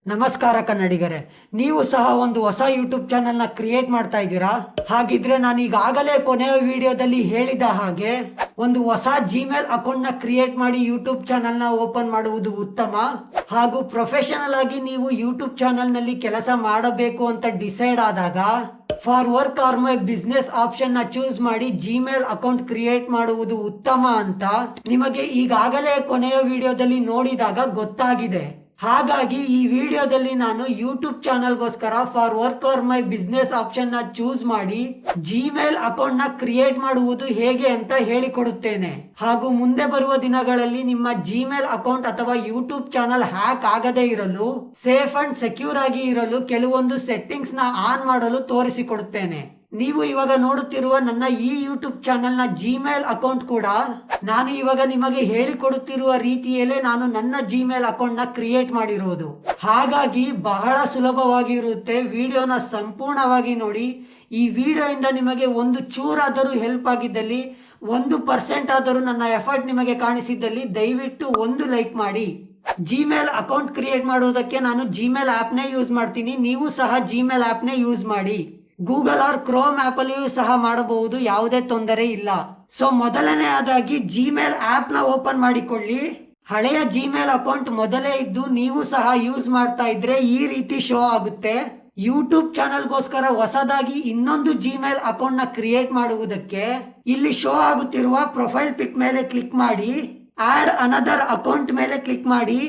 ನಮಸ್ಕಾರ ಕನ್ನಡಿಗರೇ, ನೀವು ಸಹ ಒಂದು ಹೊಸ ಯೂಟ್ಯೂಬ್ ಚಾನೆಲ್ನ ಕ್ರಿಯೇಟ್ ಮಾಡ್ತಾ ಇದ್ದೀರಾ? ಹಾಗಿದ್ರೆ ನಾನು ಈಗಾಗಲೇ ಕೊನೆಯ ವಿಡಿಯೋದಲ್ಲಿ ಹೇಳಿದ ಹಾಗೆ ಒಂದು ಹೊಸ ಜಿಮೇಲ್ ಅಕೌಂಟ್ನ ಕ್ರಿಯೇಟ್ ಮಾಡಿ ಯೂಟ್ಯೂಬ್ ಚಾನೆಲ್ನ ಓಪನ್ ಮಾಡುವುದು ಉತ್ತಮ. ಹಾಗೂ ಪ್ರೊಫೆಷನಲ್ ಆಗಿ ನೀವು ಯೂಟ್ಯೂಬ್ ಚಾನೆಲ್ನಲ್ಲಿ ಕೆಲಸ ಮಾಡಬೇಕು ಅಂತ ಡಿಸೈಡ್ ಆದಾಗ for work or my business option ನ ಚೂಸ್ ಮಾಡಿ ಜಿಮೇಲ್ ಅಕೌಂಟ್ ಕ್ರಿಯೇಟ್ ಮಾಡುವುದು ಉತ್ತಮ ಅಂತ ನಿಮಗೆ ಈಗಾಗಲೇ ಕೊನೆಯ ವಿಡಿಯೋದಲ್ಲಿ ನೋಡಿದಾಗ ಗೊತ್ತಾಗಿದೆ. ಹಾಗಾಗಿ ಈ ವಿಡಿಯೋದಲ್ಲಿ ನಾನು ಯೂಟ್ಯೂಬ್ ಚಾನಲ್ಗೋಸ್ಕರ for work or my business option ನ ಚೂಸ್ ಮಾಡಿ ಜಿಮೇಲ್ ಅಕೌಂಟ್ ನ ಕ್ರಿಯೇಟ್ ಮಾಡುವುದು ಹೇಗೆ ಅಂತ ಹೇಳಿಕೊಡುತ್ತೇನೆ. ಹಾಗೂ ಮುಂದೆ ಬರುವ ದಿನಗಳಲ್ಲಿ ನಿಮ್ಮ ಜಿಮೇಲ್ ಅಕೌಂಟ್ ಅಥವಾ ಯೂಟ್ಯೂಬ್ ಚಾನಲ್ ಹ್ಯಾಕ್ ಆಗದೇ ಇರಲು, ಸೇಫ್ ಅಂಡ್ ಸೆಕ್ಯೂರ್ ಆಗಿ ಇರಲು ಕೆಲವೊಂದು ಸೆಟ್ಟಿಂಗ್ಸ್ ನ ಆನ್ ಮಾಡಲು ತೋರಿಸಿಕೊಡುತ್ತೇನೆ. ನೀವು ಇವಾಗ ನೋಡುತ್ತಿರುವ ನನ್ನ ಈ ಯೂಟ್ಯೂಬ್ ಚಾನೆಲ್ ನ ಜಿಮೇಲ್ ಅಕೌಂಟ್ ಕೂಡ ನಾನು ಇವಾಗ ನಿಮಗೆ ಹೇಳಿಕೊಡುತ್ತಿರುವ ರೀತಿಯಲ್ಲೇ ನಾನು ನನ್ನ ಜಿಮೇಲ್ ಅಕೌಂಟ್ ನ ಕ್ರಿಯೇಟ್ ಮಾಡಿರುವುದು. ಹಾಗಾಗಿ ಬಹಳ ಸುಲಭವಾಗಿ ಇರುತ್ತೆ. ವಿಡಿಯೋನ ಸಂಪೂರ್ಣವಾಗಿ ನೋಡಿ. ಈ ವಿಡಿಯೋಯಿಂದ ನಿಮಗೆ ಒಂದು ಚೂರಾದರೂ ಹೆಲ್ಪ್ ಆಗಿದ್ದಲ್ಲಿ, 1% ಆದರೂ ನನ್ನ ಎಫರ್ಟ್ ನಿಮಗೆ ಕಾಣಿಸಿದ್ದಲ್ಲಿ ದಯವಿಟ್ಟು ಒಂದು ಲೈಕ್ ಮಾಡಿ. ಜಿಮೇಲ್ ಅಕೌಂಟ್ ಕ್ರಿಯೇಟ್ ಮಾಡುವುದಕ್ಕೆ ನಾನು ಜಿಮೇಲ್ ಆ್ಯಪ್ನೇ ಯೂಸ್ ಮಾಡ್ತೀನಿ. ನೀವು ಸಹ ಜಿಮೇಲ್ ಆ್ಯಪ್ನೇ ಯೂಸ್ ಮಾಡಿ. ಗೂಗಲ್ ಆರ್ ಕ್ರೋಮ್ ಆ್ಯಪ್ ಅಲ್ಲಿಯೂ ಸಹ ಮಾಡಬಹುದು, ಯಾವುದೇ ತೊಂದರೆ ಇಲ್ಲ. ಸೊ ಮೊದಲನೆಯದಾಗಿ ಜಿಮೇಲ್ ಆ್ಯಪ್ ನ ಓಪನ್ ಮಾಡಿಕೊಳ್ಳಿ. ಹಳೆಯ ಜಿಮೇಲ್ ಅಕೌಂಟ್ ಮೊದಲೇ ಇದ್ದು ನೀವು ಸಹ ಯೂಸ್ ಮಾಡ್ತಾ ಇದ್ರೆ ಈ ರೀತಿ ಶೋ ಆಗುತ್ತೆ. ಯೂಟ್ಯೂಬ್ ಚಾನಲ್ಗೋಸ್ಕರ ಹೊಸದಾಗಿ ಇನ್ನೊಂದು ಜಿಮೇಲ್ ಅಕೌಂಟ್ ನ ಕ್ರಿಯೇಟ್ ಮಾಡುವುದಕ್ಕೆ ಇಲ್ಲಿ ಶೋ ಆಗುತ್ತಿರುವ ಪ್ರೊಫೈಲ್ ಪಿಕ್ ಮೇಲೆ ಕ್ಲಿಕ್ ಮಾಡಿ, ಆಡ್ ಅನದರ್ ಅಕೌಂಟ್ ಮೇಲೆ ಕ್ಲಿಕ್ ಮಾಡಿ,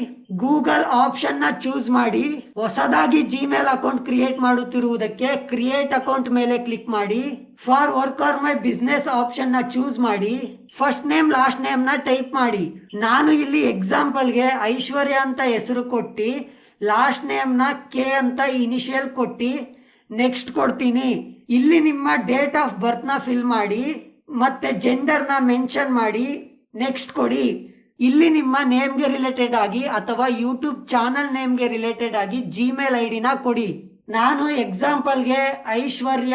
ಗೂಗಲ್ ಆಪ್ಷನ್ ನ ಚೂಸ್ ಮಾಡಿ, ಹೊಸದಾಗಿ ಜಿಮೇಲ್ ಅಕೌಂಟ್ ಕ್ರಿಯೇಟ್ ಮಾಡುತ್ತಿರುವುದಕ್ಕೆ ಕ್ರಿಯೇಟ್ ಅಕೌಂಟ್ ಮೇಲೆ ಕ್ಲಿಕ್ ಮಾಡಿ, for work or my business option ನ ಚೂಸ್ ಮಾಡಿ, ಫಸ್ಟ್ ನೇಮ್ ಲಾಸ್ಟ್ ನೇಮ್ ನ ಟೈಪ್ ಮಾಡಿ. ನಾನು ಇಲ್ಲಿ ಎಕ್ಸಾಂಪಲ್ಗೆ ಐಶ್ವರ್ಯ ಅಂತ ಹೆಸರು ಕೊಟ್ಟು ಲಾಸ್ಟ್ ನೇಮ್ ನ ಕೆ ಅಂತ ಇನಿಷಿಯಲ್ ಕೊಟ್ಟು ನೆಕ್ಸ್ಟ್ ಕೊಡ್ತೀನಿ. ಇಲ್ಲಿ ನಿಮ್ಮ ಡೇಟ್ ಆಫ್ ಬರ್ತ್ ನ ಫಿಲ್ ಮಾಡಿ ಮತ್ತೆ ಜೆಂಡರ್ ನ ಮೆನ್ಷನ್ ಮಾಡಿ ನೆಕ್ಸ್ಟ್ ಕೊಡಿ. ಇಲ್ಲಿ ನಿಮ್ಮ ನೇಮ್ಗೆ ರಿಲೇಟೆಡ್ ಆಗಿ ಅಥವಾ ಯೂಟ್ಯೂಬ್ ಚಾನಲ್ ನೇಮ್ಗೆ ರಿಲೇಟೆಡ್ ಆಗಿ ಜಿಮೇಲ್ ಐ ಡಿನ ಕೊಡಿ. ನಾನು ಎಕ್ಸಾಂಪಲ್ಗೆ ಐಶ್ವರ್ಯ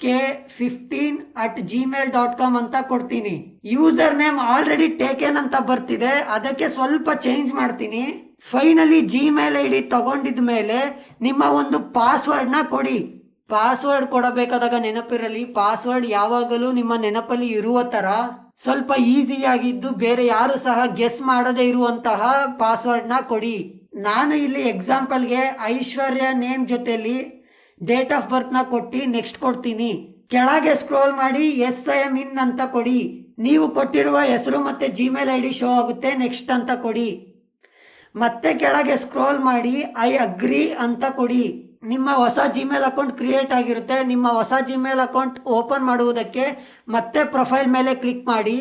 k15@gmail.com ಅಂತ ಕೊಡ್ತೀನಿ. ಯೂಸರ್ ನೇಮ್ ಆಲ್ರೆಡಿ ಟೇಕೆನ್ ಅಂತ ಬರ್ತಿದೆ, ಅದಕ್ಕೆ ಸ್ವಲ್ಪ ಚೇಂಜ್ ಮಾಡ್ತೀನಿ. ಫೈನಲಿ ಜಿಮೇಲ್ ಐ ಡಿ ತಗೊಂಡಿದ ಮೇಲೆ ನಿಮ್ಮ ಒಂದು ಪಾಸ್ವರ್ಡ್ನ ಕೊಡಿ. ಪಾಸ್ವರ್ಡ್ ಕೊಡಬೇಕಾದಾಗ ನೆನಪಿರಲಿ, ಪಾಸ್ವರ್ಡ್ ಯಾವಾಗಲೂ ನಿಮ್ಮ ನೆನಪಲ್ಲಿ ಇರುವ ಥರ ಸ್ವಲ್ಪ ಈಸಿಯಾಗಿದ್ದು ಬೇರೆ ಯಾರು ಸಹ ಗೆಸ್ ಮಾಡದೇ ಇರುವಂತಹ ಪಾಸ್ವರ್ಡ್ನ ಕೊಡಿ. ನಾನು ಇಲ್ಲಿ ಎಕ್ಸಾಂಪಲ್ಗೆ ಐಶ್ವರ್ಯ ನೇಮ್ ಜೊತೆಲಿ ಡೇಟ್ ಆಫ್ ಬರ್ತ್ನ ಕೊಟ್ಟು ನೆಕ್ಸ್ಟ್ ಕೊಡ್ತೀನಿ. ಕೆಳಗೆ ಸ್ಕ್ರೋಲ್ ಮಾಡಿ SIM IN ಅಂತ ಕೊಡಿ. ನೀವು ಕೊಟ್ಟಿರುವ ಹೆಸರು ಮತ್ತು ಜಿಮೇಲ್ ಐ ಡಿ ಶೋ ಆಗುತ್ತೆ. ನೆಕ್ಸ್ಟ್ ಅಂತ ಕೊಡಿ. ಮತ್ತೆ ಕೆಳಗೆ ಸ್ಕ್ರೋಲ್ ಮಾಡಿ ಐ ಅಗ್ರಿ ಅಂತ ಕೊಡಿ. ನಿಮ್ಮ ಹೊಸ ಜಿಮೇಲ್ ಅಕೌಂಟ್ ಕ್ರಿಯೇಟ್ ಆಗಿರುತ್ತೆ. ನಿಮ್ಮ ಹೊಸ ಜಿಮೇಲ್ ಅಕೌಂಟ್ ಓಪನ್ ಮಾಡುವುದಕ್ಕೆ ಮತ್ತೆ ಪ್ರೊಫೈಲ್ ಮೇಲೆ ಕ್ಲಿಕ್ ಮಾಡಿ.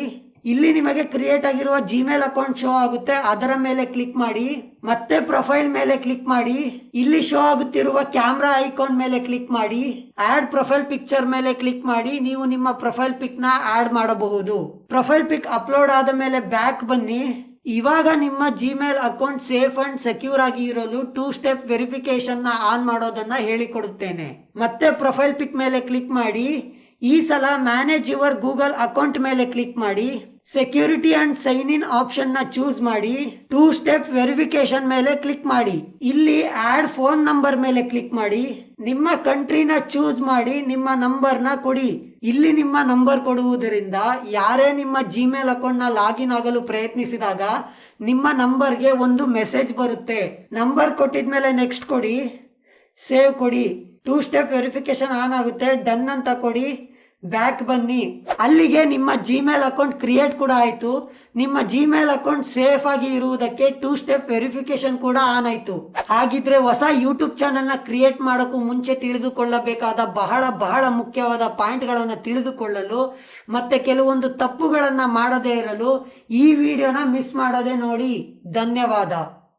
ಇಲ್ಲಿ ನಿಮಗೆ ಕ್ರಿಯೇಟ್ ಆಗಿರುವ ಜಿಮೇಲ್ ಅಕೌಂಟ್ ಶೋ ಆಗುತ್ತೆ, ಅದರ ಮೇಲೆ ಕ್ಲಿಕ್ ಮಾಡಿ. ಮತ್ತೆ ಪ್ರೊಫೈಲ್ ಮೇಲೆ ಕ್ಲಿಕ್ ಮಾಡಿ. ಇಲ್ಲಿ ಶೋ ಆಗುತ್ತಿರುವ ಕ್ಯಾಮ್ರಾ ಐಕಾನ್ ಮೇಲೆ ಕ್ಲಿಕ್ ಮಾಡಿ. ಆಡ್ ಪ್ರೊಫೈಲ್ ಪಿಕ್ಚರ್ ಮೇಲೆ ಕ್ಲಿಕ್ ಮಾಡಿ. ನೀವು ನಿಮ್ಮ ಪ್ರೊಫೈಲ್ ಪಿಕ್ ನ ಆಡ್ ಮಾಡಬಹುದು. ಪ್ರೊಫೈಲ್ ಪಿಕ್ ಅಪ್ಲೋಡ್ ಆದ ಮೇಲೆ ಬ್ಯಾಕ್ ಬನ್ನಿ. ಇವಾಗ ನಿಮ್ಮ Gmail account safe and secure ಆಗಿ ಇರಲು 2 ಸ್ಟೆಪ್ ವೆರಿಫಿಕೇಶನ್ ನ ಆನ್ ಮಾಡೋದನ್ನ ಹೇಳಿಕೊಡುತ್ತೇನೆ. ಮತ್ತೆ ಪ್ರೊಫೈಲ್ ಪಿಕ್ ಮೇಲೆ ಕ್ಲಿಕ್ ಮಾಡಿ. ಈ ಸಲ ಮ್ಯಾನೇಜ್ ಯುವರ್ ಗೂಗಲ್ ಅಕೌಂಟ್ ಮೇಲೆ ಕ್ಲಿಕ್ ಮಾಡಿ. Security and sign in option ನ ಚೂಸ್ ಮಾಡಿ. 2 ಸ್ಟೆಪ್ ವೆರಿಫಿಕೇಶನ್ ಮೇಲೆ ಕ್ಲಿಕ್ ಮಾಡಿ. ಇಲ್ಲಿ ಆಡ್ ಫೋನ್ ನಂಬರ್ ಮೇಲೆ ಕ್ಲಿಕ್ ಮಾಡಿ. ನಿಮ್ಮ ಕಂಟ್ರಿನ ಚೂಸ್ ಮಾಡಿ ನಿಮ್ಮ ನಂಬರ್ನ ಕೊಡಿ. ಇಲ್ಲಿ ನಿಮ್ಮ ನಂಬರ್ ಕೊಡುವುದರಿಂದ ಯಾರೇ ನಿಮ್ಮ ಜಿಮೇಲ್ ಅಕೌಂಟ್ ನ ಲಾಗಿನ್ ಆಗಲು ಪ್ರಯತ್ನಿಸಿದಾಗ ನಿಮ್ಮ ನಂಬರ್ಗೆ ಒಂದು ಮೆಸೇಜ್ ಬರುತ್ತೆ. ನಂಬರ್ ಕೊಟ್ಟಿದ್ಮೇಲೆ ನೆಕ್ಸ್ಟ್ ಕೊಡಿ, ಸೇವ್ ಕೊಡಿ. 2 ಸ್ಟೆಪ್ ವೆರಿಫಿಕೇಶನ್ ಆನ್ ಆಗುತ್ತೆ. ಡನ್ ಅಂತ ಕೊಡಿ. ಬ್ಯಾಕ್ ಬನ್ನಿ. ಅಲ್ಲಿಗೆ ನಿಮ್ಮ ಜಿಮೇಲ್ ಅಕೌಂಟ್ ಕ್ರಿಯೇಟ್ ಕೂಡ ಆಯಿತು. ನಿಮ್ಮ ಜಿಮೇಲ್ ಅಕೌಂಟ್ ಸೇಫ್ ಆಗಿ ಇರುವುದಕ್ಕೆ 2 ಸ್ಟೆಪ್ ವೆರಿಫಿಕೇಶನ್ ಕೂಡ ಆನ್ ಆಯಿತು. ಹಾಗಿದ್ರೆ ಹೊಸ ಯೂಟ್ಯೂಬ್ ಚಾನೆಲ್ನ ಕ್ರಿಯೇಟ್ ಮಾಡೋಕ್ಕೂ ಮುಂಚೆ ತಿಳಿದುಕೊಳ್ಳಬೇಕಾದ ಬಹಳ ಮುಖ್ಯವಾದ ಪಾಯಿಂಟ್ಗಳನ್ನು ತಿಳಿದುಕೊಳ್ಳಲು ಮತ್ತೆ ಕೆಲವೊಂದು ತಪ್ಪುಗಳನ್ನು ಮಾಡದೇ ಇರಲು ಈ ವಿಡಿಯೋನ ಮಿಸ್ ಮಾಡದೆ ನೋಡಿ. ಧನ್ಯವಾದ.